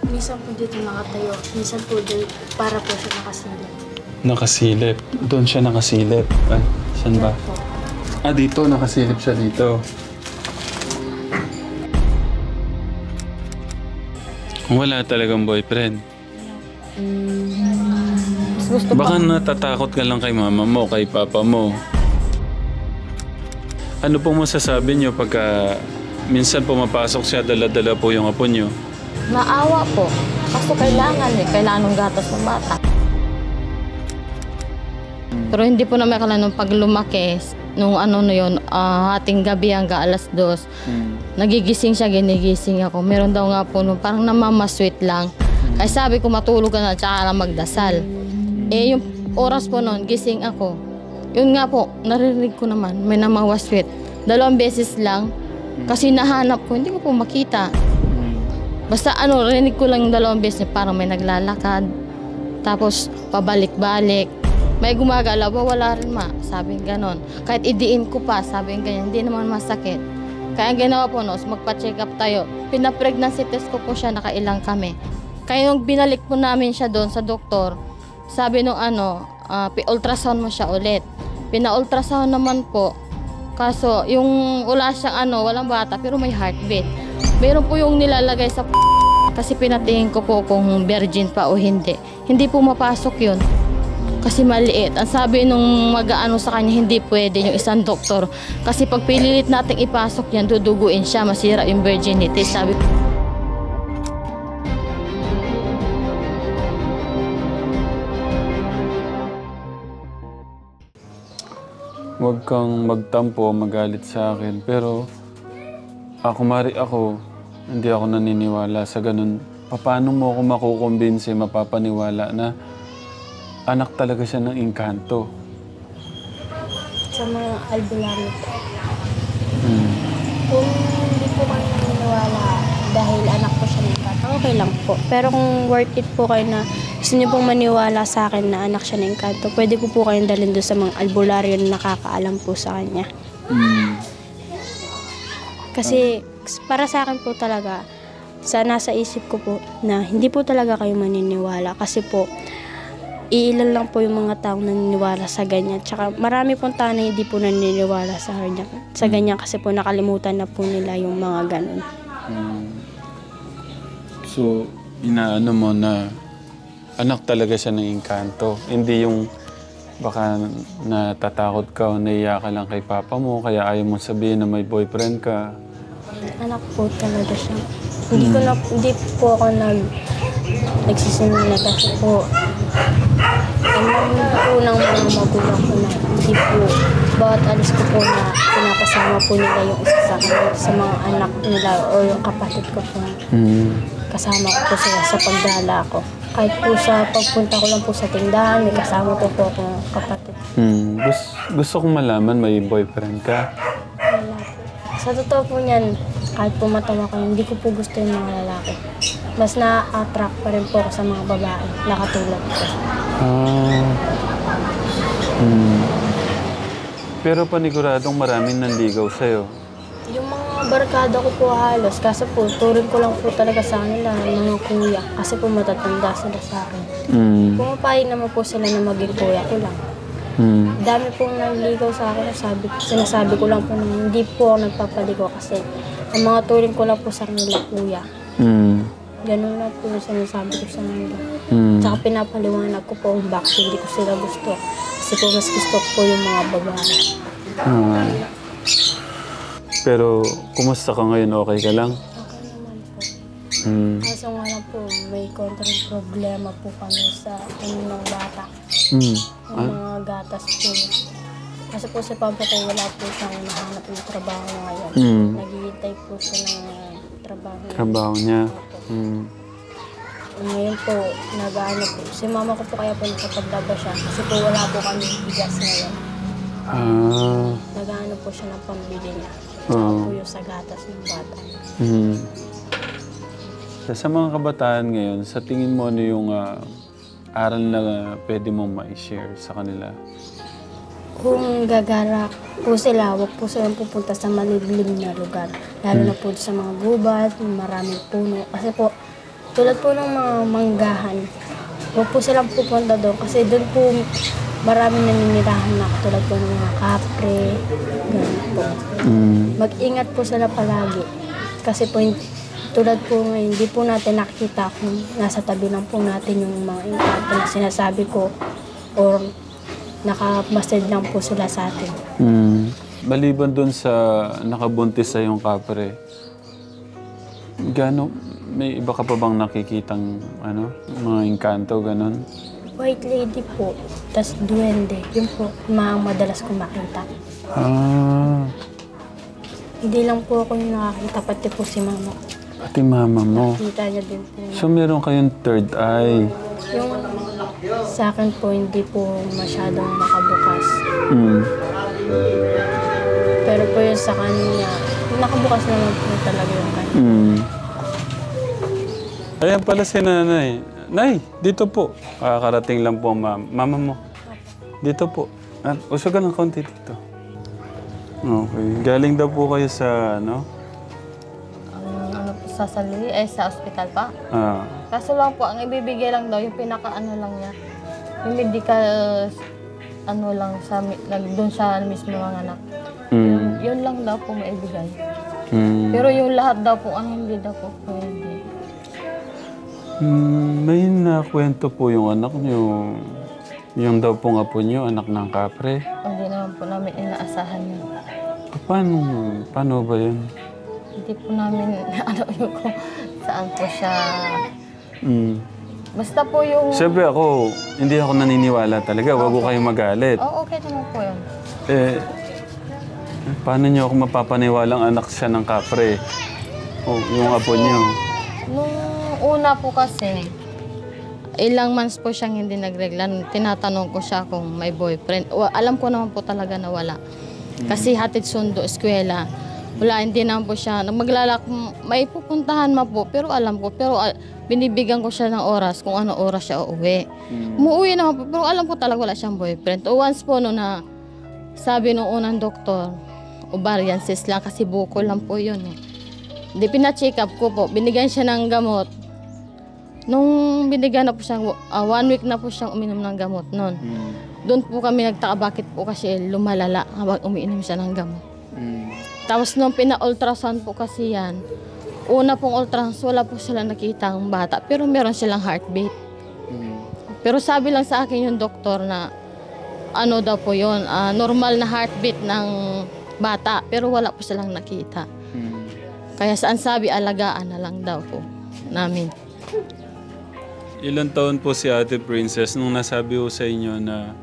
Minsan po dito nakatayo, minsan po dito para po siya nakasilip. Nakasilip? Doon siya nakasilip? Ay, saan ba? Po. Ah, dito. Nakasilip siya dito. Wala talagang boyfriend. Mas gusto Baka natatakot ka lang kay mama mo, kay papa mo. Ano pong masasabi niyo pagka minsan pumapasok siya, dala-dala po yung apo niyo? Maawa po. Kaso kailangan ng gatas ng bata. Pero hindi po namin akala nung pag lumaki, nung ano na yun, hating gabi hanggang alas 2. Nagigising siya, ginigising ako. Meron daw nga po nung parang namamasweet lang. Kaya sabi ko matulog ka na tsaka lang magdasal. Eh yung oras po noon, gising ako. Yun nga po, naririnig ko naman, may namamasweet. 2 beses lang. Kasi nahanap ko, hindi ko po makita. Basta rinig ko lang yung 2 beses niya, parang may naglalakad. Tapos pabalik-balik. May gumagalaw, wala rin ma. Sabi ganon. Kahit idiin ko pa, sabi ganyan, hindi naman masakit. Kaya ang ginawa po magpa-check up tayo. Pina-pregnancy test ko po siya, nakailang kami. Kaya nung binalik po namin siya doon sa doktor, sabi nung ultrasound mo siya ulit. Pina-ultrasound naman po. Kaso yung wala siyang walang bata pero may heartbeat. Meron po yung nilalagay sa kasi pinatingin ko po kung virgin pa o hindi. Hindi po mapasok yun. Kasi maliit. Ang sabi nung sa kanya, hindi pwede yung isang doktor. Kasi pag pililit natin ipasok yan, duduguin siya, masira yung virginity. Sabi Huwag kang magtampo, magalit sa akin. Pero ako, hindi ako naniniwala sa ganun. Paano mo ako makukumbinsi, mapapaniwala na anak talaga siya ng engkanto? sa mga albularyo po. Kung hindi po kayo naniniwala dahil anak ko siya ng bata, okay lang po. Pero kung worth it po kayo na gusto niyo pong maniwala sa akin na anak siya ng engkanto, pwede ko po kayong dalhin doon sa mga albularyo na nakakaalam po sa kanya. Kasi para sa akin po talaga, nasa isip ko po na hindi po talaga kayo maniniwala kasi po iilan lang po yung mga taong naniniwala sa ganyan. Tsaka marami pong tao na hindi po naniniwala sa ganyan kasi po nakalimutan na po nila yung mga ganun. So, inaano mo na anak talaga siya ng engkanto. Hindi yung baka natatakot ka o naiya ka lang kay papa mo kaya ayaw mong sabihin na may boyfriend ka. Anak po talaga siya. Hindi po ako nagsisimula kasi po alam po ng mga magulang ko na hindi po bawat alis ko po na pinapasama po nila yung isa sa mga anak nila o yung kapatid ko po. Kasama ko po sila sa pagdala ko. Kahit po sa pagpunta ko lang po sa tindahan, may kasama po po akong kapatid. Gusto kong malaman may boyfriend ka. Wala po. Sa totoo po niyan, kahit po matawa ko, hindi ko po gusto yung mga lalaki. Mas na-attract pa rin po ako sa mga babae na katulad ko. Pero paniguradong maraming nanligaw sa'yo. Yung mga barkada ko po halos, kasi po turing ko lang po talaga sa kanila, mga kuya. Kasi po matatanda sila sa akin. Pumapayag naman po sila na maging kuya ko lang. Dami pong nanligaw sa akin, sinasabi ko lang po na hindi po ako nagpapaligaw kasi ang mga turing ko lang po sa kanila kuya. Ganun lang po yung sinasabi ko sa kanila. Tsaka pinapaliwanag ko po kung bakit hindi ko sila gusto. Kasi po mas gusto ko po yung mga babae. Pero kumusta ka ngayon? Okay ka lang? Okay naman po. Kaso nga lang po, may kontrang problema po kami sa ng bata. Yung mga gatas po. Kasi po si Papa ko wala po siyang nahanap ng trabaho ngayon. Naghihintay po siya ng trabaho niya. Ngayon po, nag-ano po. Si mama ko po kaya po nakapaglaba siya. Kasi po wala po kami bigas ngayon. Nag-ano po siya ng pambili niya. Tsaka po yung sa gatas ng bata. Sa mga kabataan ngayon, sa tingin mo ano yung aral na pwede mong ma-share sa kanila? Kung gagara po sila, huwag po silang pupunta sa malilim na lugar. Lalo na po sa mga gubat, maraming puno. Kasi po, Tulad po ng mga manggahan, huwag po silang pupunta doon kasi doon po maraming naninirahan na katulad po ng mga kapre, ganun po. Mag-ingat po sila palagi kasi po tulad po ngayon, hindi po natin nakikita kung nasa tabi lang po natin yung mga engkanto na sinasabi ko or nakamasted lang po sila sa atin. Maliban dun sa nakabuntis sa yung kapre, may iba ka pa bang nakikitang mga engkanto, ganon? White lady po, tas duwende. Yun po, madalas ko makita. Hindi lang po ako yung nakakita, pati po si mama. Pati mama mo? Nakita niya din po. So meron kayong third eye? Yung sa akin po, hindi po masyadong nakabukas. Pero po yung sa kanya, nakabukas naman po talaga yung kanya. Ayan pala si nanay. Nay, dito po. Kakarating lang po mama mo. Dito po. Usagan ng konti dito. Okay. Galing daw po kayo sa Sa Salui, sa ospital pa. Kaso lang po, ang ibibigay lang daw, yung lang niya. Yung medical, lang, doon sa mismo mga anak. Yun lang daw po maibigay. Pero yung lahat daw po, hindi daw po pwede. May nakwento po yung anak niyo. Yung daw pong apo niyo, anak ng kapre. Hindi naman po namin inaasahan yun. Paano ba yun? Hindi po namin yung kung saan po siya. Basta po yung... Siyempre hindi ako naniniwala talaga. Wag ko kayong magalit. Okay naman po yun. Paano niyo ako mapapaniwalang anak siya ng kapre? O yung apo niyo? Nung una po kasi, ilang months po siyang hindi nagregla. Tinatanong ko siya kung may boyfriend. Alam ko naman po talaga na wala. Kasi hatid sundo, eskwela. Wala, hindi naman po siya. Maglalak, may pupuntahan ma po, pero alam ko. Pero binibigyan ko siya ng oras kung ano oras siya uuwi. Umuwi naman po, pero alam ko talaga wala siyang boyfriend. O once po na sabi nung unang doktor, ovarian cyst lang kasi buko lang po yun eh. Hindi, pina-check up ko po. Binigyan siya ng gamot. Nung binigyan na po siya, 1 week na po siyang uminom ng gamot noon. Doon po kami nagtaka bakit po kasi lumalala habang umiinom siya ng gamot. Tapos nung pina-ultrasound po kasi yan, una pong ultrasound, wala po sila nakita ang bata, pero meron silang heartbeat. Pero sabi lang sa akin yung doktor na daw po yun, normal na heartbeat ng bata, pero wala po silang nakita. Kaya saan sabi, alagaan na lang daw po namin. Ilan taon po si Ate Princess nung nasabi ko sa inyo na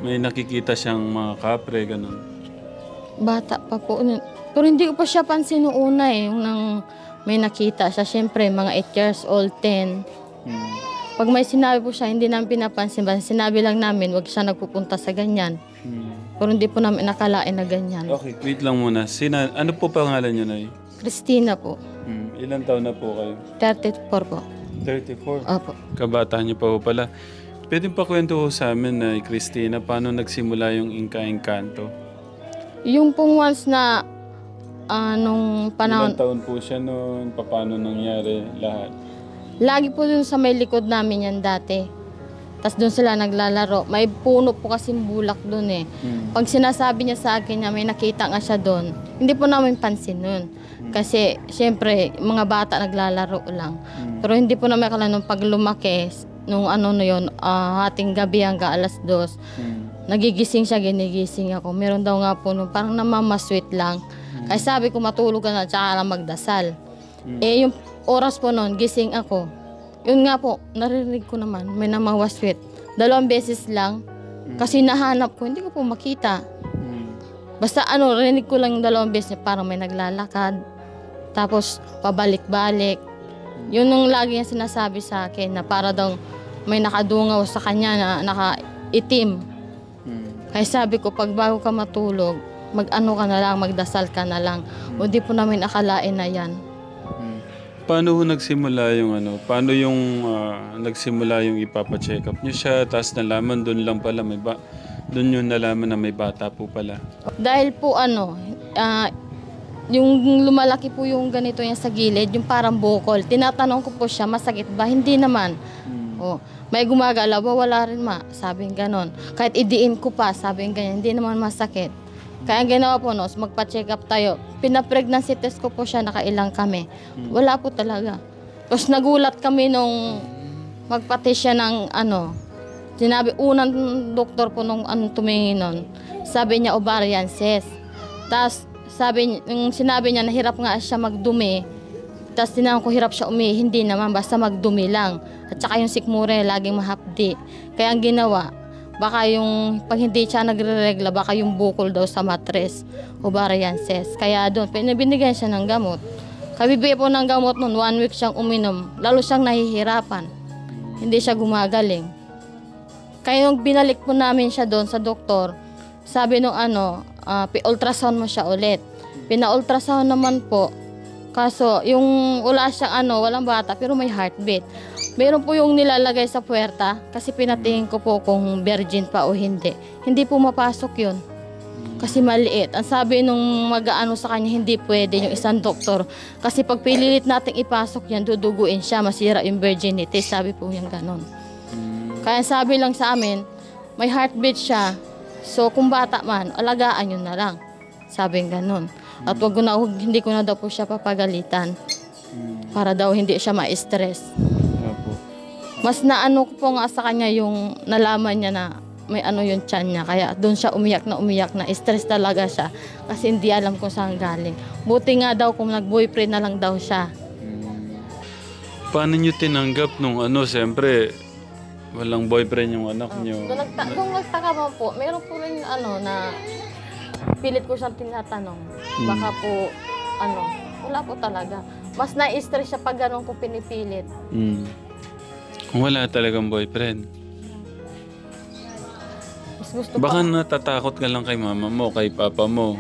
may nakikita siyang mga kapre, ganun? Bata pa po. Pero hindi ko pa siya pansin noong una yung nang may nakita siya. Siyempre, mga 8 years old, 10. Pag may sinabi po siya, hindi namin pinapansin. Sinabi lang namin, wag siya nagpupunta sa ganyan. Pero hindi po namin nakalain na ganyan. Okay, wait lang muna. Ano po pangalan niyo, Nay? Christina po. Ilan taon na po kayo? 34 po. 34? Opo. Kabata niyo pa po pala. Pwede pa kwento ko sa amin, Nay Christina, paano nagsimula yung Inka-Engkanto? Yung pong once na nung panahon... Ilang taon po siya noon? Paano nangyari lahat? Lagi po dun sa may likod namin yan dati. Tapos dun sila naglalaro. May puno po kasing bulak dun eh. Pag sinasabi niya sa akin na may nakita nga siya dun, hindi po namin pansin nun. Kasi siyempre, mga bata naglalaro lang. Pero hindi po namin akala nung pag lumaki, nung hating gabi hanggang 2:00, nagigising siya, ginigising ako. Meron daw nga po nung parang namamasweet lang. Kaya sabi ko matulog ka na, tsaka lang magdasal. Yung oras po noon, gising ako. Yun nga po, narinig ko naman, may namamasweet. 2 beses lang. Kasi nahanap ko, hindi ko po makita. Basta rinig ko lang yung 2 beses, parang may naglalakad. Tapos pabalik-balik. Yun nung lagi niya sinasabi sa akin na para daw may nakadungaw sa kanya na nakaitim. Kaya sabi ko, pag bago ka matulog, ka na lang, magdasal ka na lang. O di po namin akalain na yan. Paano nagsimula yung Paano yung nagsimula yung ipapa-check up niyo siya, tapos nalaman doon lang pala doon yung nalaman na may bata po pala? Dahil po yung lumalaki po yung ganito yan sa gilid, yung parang bukol. Tinatanong ko po siya, masakit ba? Hindi naman. Oh, may gumagalaw ba? Wala rin ma. Sabing ganon. Kahit idiin ko pa, sabing ganyan, hindi naman masakit. Kaya ang ginawa po, no, magpa-check up tayo. Pina-pregnancy test ko po siya, nakailang kami. Wala po talaga. Tapos nagulat kami nung magpa-test siya ng sinabi, unang doktor po nung tumingin nun, sabi niya ovarian cyst. Tapos sinabi niya nahirap nga siya magdumi. Tapos tinanong ko hirap siya hindi naman, basta magdumi lang. At saka yung sikmura laging mahapdi. Kaya ang ginawa, baka yung pag hindi siya nagre-regla, baka yung bukol daw sa matres, ovarian cyst. Kaya doon, binigyan siya ng gamot. Kabibigay po ng gamot noon, 1 week siyang uminom. Lalo siyang nahihirapan. Hindi siya gumagaling. Kaya yung binalik po namin siya doon sa doktor, sabi nung ultrasound mo siya ulit. Pina-ultrasound naman po. Kaso, yung wala siyang walang bata, pero may heartbeat. Meron po yung nilalagay sa puwerta, kasi pinatingin ko po kung virgin pa o hindi. Hindi po mapasok yun. Kasi maliit. Ang sabi nung mag-aano sa kanya, hindi pwede yung isang doktor. Kasi pag pililit natin ipasok yan, duduguin siya, masira yung virginity. Sabi po yung ganon. Kaya sabi lang sa amin, may heartbeat siya. So kung bata man, alagaan yun na lang. Sabi ganon. At hindi ko na daw po siya papagalitan. Para daw hindi siya ma-stress. Mas naano ko po nga sa kanya yung nalaman niya na may yung tiyan niya. Kaya doon siya umiyak na stress talaga siya. Kasi hindi alam kung saan galing. Buti nga daw kung nag-boyfriend na lang daw siya. Paano niyo tinanggap nung siyempre, walang boyfriend yung anak niyo? Nung nagtaka mo po, meron po rin na pilit ko siyang tinatanong. Baka po, wala po talaga. Mas na-stress siya pag ganun ko pinipilit. Kung wala talagang boyfriend. Mas gusto Baka pa. natatakot ka lang kay mama mo, kay papa mo.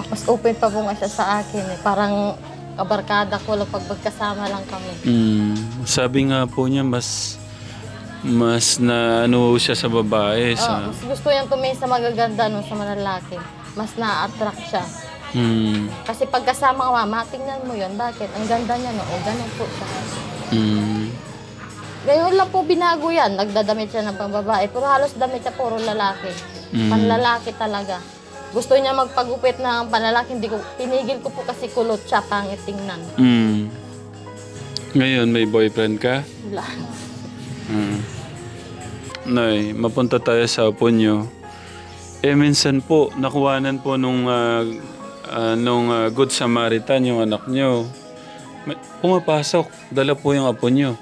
Mas open pa po nga siya sa akin. Parang kabarkada ko lang pag magkasama lang kami. Sabi nga po niya, mas na siya sa babae. Mas gusto niyang tumingin sa magaganda sa malalaki. Mas na-attract siya. Kasi pagkasama ka mama, tingnan mo yun. Bakit? Ang ganda niya, no? O, ganun po siya. Ngayon lang po binago yan. Nagdadamit siya ng pambabae. Pero halos damit siya puro lalaki. Panlalaki talaga. Gusto niya magpagupit ng panlalaki. Pinigil ko po kasi kulot siya, pangit tingnan. Ngayon, may boyfriend ka? Wala. Nay, mapunta tayo sa apo nyo. Minsan po, nakuhanan po nung Good Samaritan yung anak nyo. Pumapasok, dala po yung apo nyo.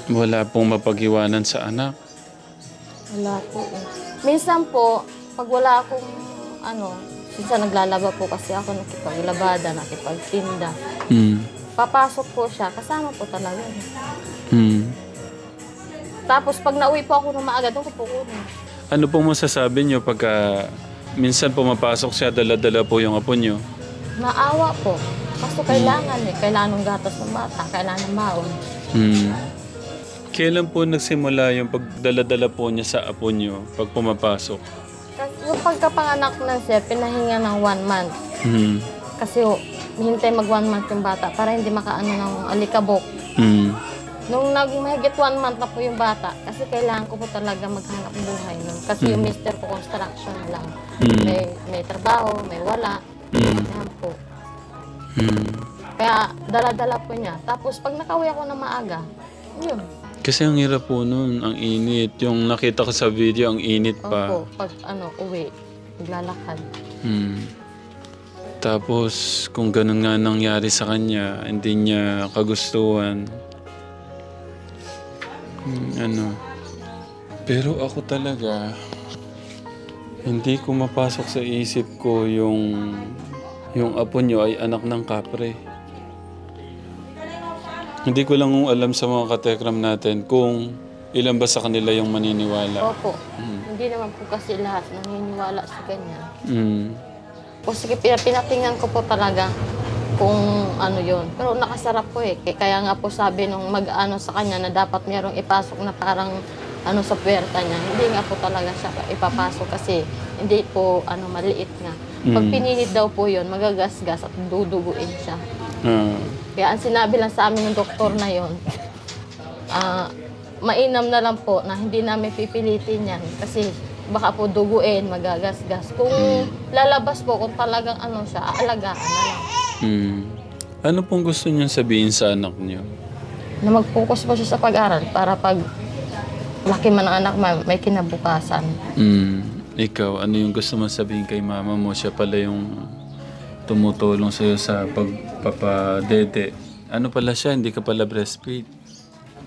Wala pong mapag-iwanan sa anak. Wala po. Minsan po, pag wala akong minsan naglalaba po kasi ako nakipaglabada, nakipagtinda. Papasok po siya, kasama po talaga. Tapos pag nauwi po ako ng maaga, doon ko po kunin. Ano pong masasabi nyo pagka minsan pumapasok siya, dala-dala po yung apo nyo? Maawa po. Kaso kailangan Kailangan ng gatas ng bata, kailangan ng maon. Kailan po nagsimula yung pagdala-dala po niya sa apo nyo pag pumapasok? Kasi yung pagkapanganak ng siya, pinahinga ng 1 month. Kasi hintay mag 1 month yung bata para hindi makaano ng alikabok. Nung mahigit 1 month na po yung bata, kasi kailangan ko po talaga maghanap buhay nun. Kasi yung mister ko construction lang. May trabaho, may wala. Yan po. Kaya dala-dala po niya. Tapos pag nakauwi ako na maaga, yun. Kasi ang hirap po nun, ang init. Yung nakita ko sa video, ang init pa. Opo, pag uwi, naglalakad. Tapos kung ganun nga nangyari sa kanya, hindi niya kagustuhan. Pero ako talaga, hindi ko mapasok sa isip ko yung apo nyo ay anak ng kapre. Hindi ko lang alam sa mga katekram natin kung ilan ba sa kanila yung maniniwala. Opo. Hindi naman po kasi lahat naniniwala sa kanya. Kasi pinatingnan ko po talaga kung yun. Pero nakasarap po Kaya nga po sabi nung mag-ano sa kanya na dapat merong ipasok na parang sa puwerta niya. Hindi nga po talaga siya ipapasok kasi hindi po maliit nga. Pag pinihit daw po yun, magagasgas at duduguin siya. Ah. Kaya ang sinabi lang sa amin ng doktor na yun, mainam na lang po na hindi namin pipilitin yan kasi baka po duguin, magagasgas. Kung lalabas po, kung talagang ano siya, aalagaan na lang. Ano pong gusto niyong sabihin sa anak niyo? Na mag-focus po siya sa pag-aral para pag laki man ang anak, may kinabukasan. Ikaw, ano yung gusto mo sabihin kay mama mo? Siya pala yung tumutulong sa'yo sa pagpapadede. Ano pala siya? Hindi ka pala breastfeed?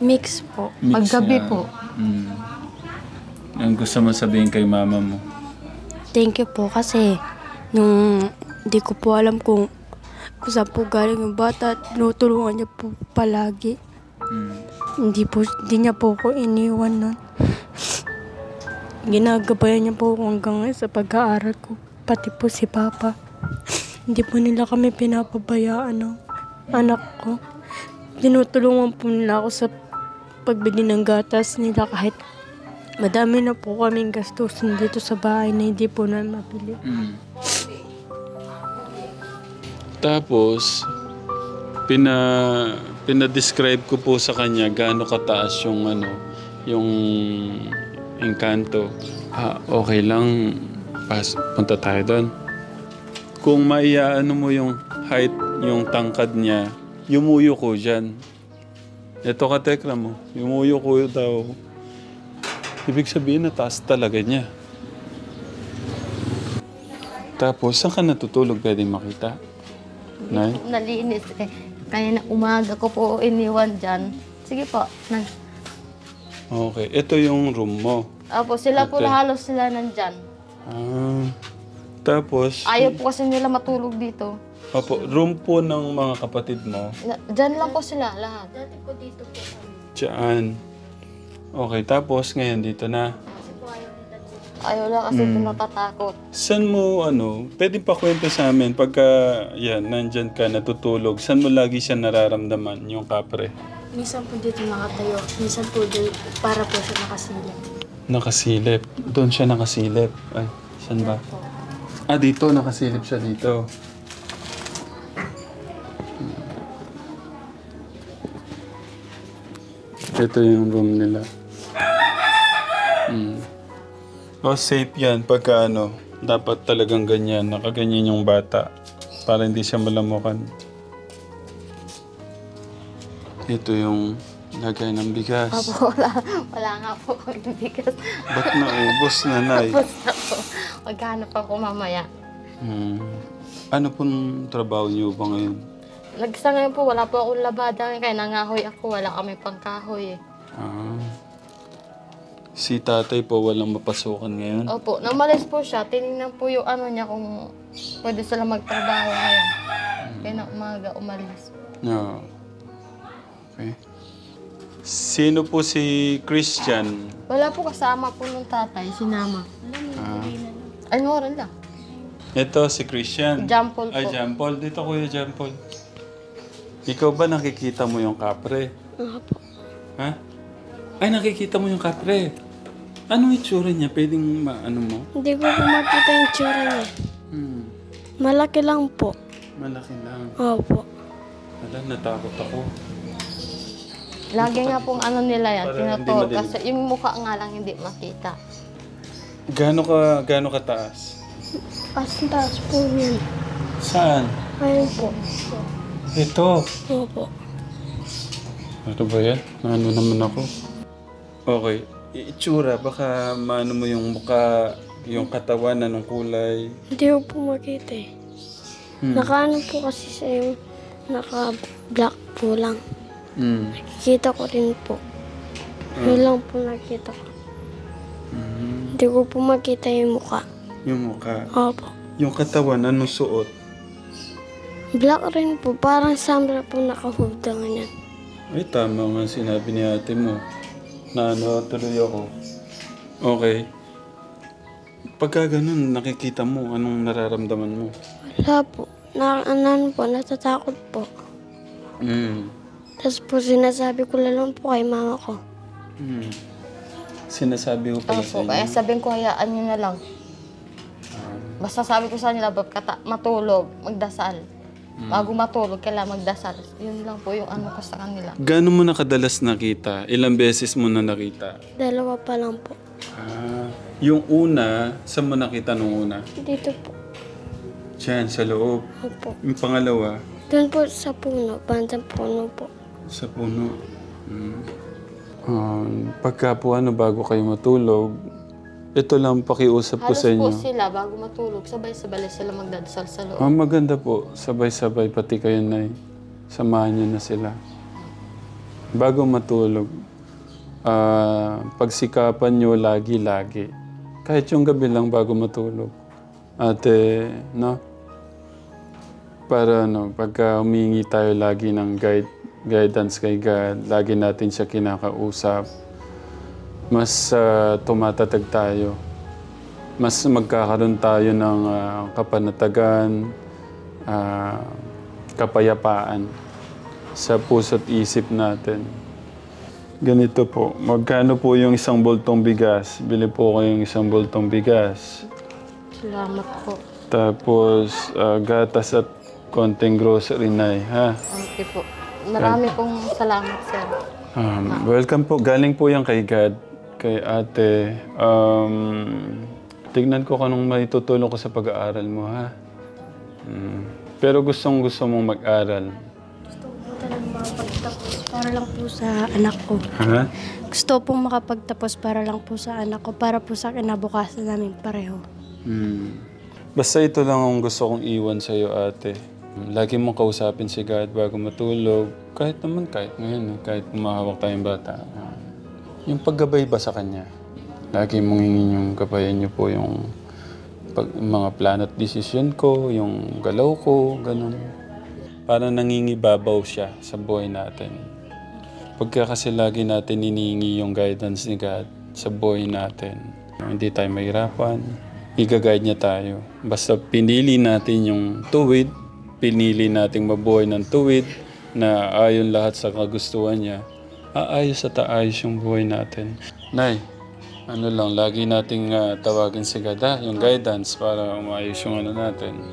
Mix po. Mix Paggabi siya. po. Ang gusto mo sabihin kay mama mo? Thank you po kasi nung di ko po alam kung saan po galing yung bata at tinutulungan niya po palagi. Hindi niya po ko iniwan nun. Ginagabayan niya po ako hanggang ngayon sa pag-aaral ko. Pati po si Papa. Hindi po nila kami pinapabayaan ng anak ko. Tinutulungan po nila ako sa pagbili ng gatas nila kahit madami na po kaming gastusin dito sa bahay na hindi po namin mapili. Tapos, pinadescribe ko po sa kanya gaano kataas yung yung engkanto. Okay lang, punta tayo doon. Kung maiaano mo yung height, yung tangkad niya, yumuyo ko dyan. Ito ka, tekra mo. Yumuyo ko daw. Ibig sabihin na taas talaga niya. Tapos, saan ka natutulog? Pwede makita? Nay? Nalinis eh. Kaya na umaga ko po iniwan dyan. Sige po. Okay. Ito yung room mo. Opo, sila po Okay. halos sila nandyan. Tapos, Ayaw po kasi nila matulog dito. opo, room po ng mga kapatid mo. Dyan lang po sila lahat. Dati po dito po kami. Diyan. Okay, tapos ngayon dito na. Ayaw lang kasi natatakot. Saan mo, pwede pa kwento sa amin pagka, nandyan ka, natutulog, saan mo lagi siya nararamdaman, yung kapre? Minsan po dito nakatayo. Minsan po dito para po siya nakasilip. Nakasilip. Doon siya nakasilip. Ay, saan ba? Dito, nakasilip siya dito. Ito yung room nila. Safe yan pagka dapat talagang ganyan, nakaganyan yung bata para hindi siya malamukan. Ito yung lagay ng bigas. Opo, wala nga po kami bigas. Ba't naubos na, Nay? Tapos na po. Maghanap ako mamaya. Ano pong trabaho niyo ba ngayon? Sa ngayon po, wala po akong labada. Kaya nangahoy ako, wala kami pangkahoy eh. Si tatay po walang mapasukan ngayon? Opo, namalis po siya. Tinignan po yung niya kung pwede sila magtrabaho ngayon. Kaya na umaga umalis. No. Okay. Sino po si Christian? Wala po kasama po nung tatay, sinama. Ay, moral lang. Ito si Christian. Jampol po. Ay, Jampol. Dito, Kuya Jampol. Ikaw ba nakikita mo yung kapre? Opo. Ha? Ay, nakikita mo yung kapre. Anong itsura niya? Pwedeng maano mo? Hindi ko po makita yung tsura niya. Malaki lang po. Malaki lang. Opo. Wala, natakot ako. Lagi nga pong nila yan, Para hindi tinuturo. madilim. Kasi yung mukha nga lang hindi makita. Gaano ka taas? Taas po yun. Saan? Ayun po. Ito. Opo. Ano ba yan? Ano naman ako? Okay. Itsura, baka maano mo yung mukha, yung katawan, anong kulay. Hindi ko po makita eh. Nakaano po kasi sa yung naka-black po lang. Nakikita ko rin po. Yun lang po nakita ko. Hindi ko po makita yung mukha. Yung mukha. Opo. Yung katawan, anong suot? Black rin po. Parang Sandra po nakahugda ganyan. Ay, tama nga sinabi ni ate mo. Na tuloy ako. Okay. Pagka ganun, nakikita mo, anong nararamdaman mo? Wala po. Natatakot po. Tapos po sinasabi ko lang po kay mama ko. Sinasabi ko pala sa Opo, kaya inyo. sabihin ko hayaan nyo na lang. Basta sabi ko sa kanila, matulog, magdasal. Bago matulog, kailangan magdasal. Yun lang po yung ano ko sa kanila. Gaano mo na kadalas nakita? Ilang beses mo na nakita? 2 pa lang po. Yung una, saan mo nakita nung una? Dito po. Diyan, sa loob. Opo. Yung pangalawa, Doon po sa puno, bandang puno po. sa puno. Pagka po bago kayo matulog, ito lang pakiusap ko Halos sa inyo. po sila, bago matulog, sabay-sabay sila magdadasal sa loob. Maganda po, sabay-sabay pati kayo na samahan niyo na sila. Bago matulog, pagsikapan niyo lagi-lagi. Kahit yung gabi lang bago matulog. Ate, no? Para pagka humingi tayo lagi ng guidance kay God, lagi natin siya kinakausap, mas tumatatag tayo. Mas magkakaroon tayo ng kapanatagan, kapayapaan sa puso't isip natin. Ganito po, magkano po yung 1 bultong bigas? Bili po kayong 1 bultong bigas. Salamat po. Tapos gatas at konting grocery na ha? Okay po. Marami pong salamat, sir. Welcome po. Galing po yan kay God, kay ate. Tignan ko kung anong may tutulong ko sa pag-aaral mo, ha? Pero gusto mong mag-aral. Gusto ko po talaga makapagtapos para lang po sa anak ko. Ha? Gusto pong makapagtapos para lang po sa anak ko, para po sa kinabukasan namin pareho. Basta ito lang ang gusto kong iwan sa'yo, ate. Lagi mong kausapin si God bago matulog. Kahit ngayon, kahit umahawak tayong bata. Yung paggabay ba sa Kanya? Lagi mong hingin yung gabayan niyo po yung mga plan at decision ko, yung galaw ko, ganun. Para nangingibabaw siya sa buhay natin. Pagka kasi lagi natin hinihingi yung guidance ni God sa buhay natin, hindi tayo mahirapan, i-guide niya tayo. Basta pinili natin yung tuwid, pinili nating mabuhay ng tuwid na ayon lahat sa kagustuhan niya, aayos at aayos yung buhay natin. Nay, lagi nating tawagin si God, yung guidance para umayos yung natin.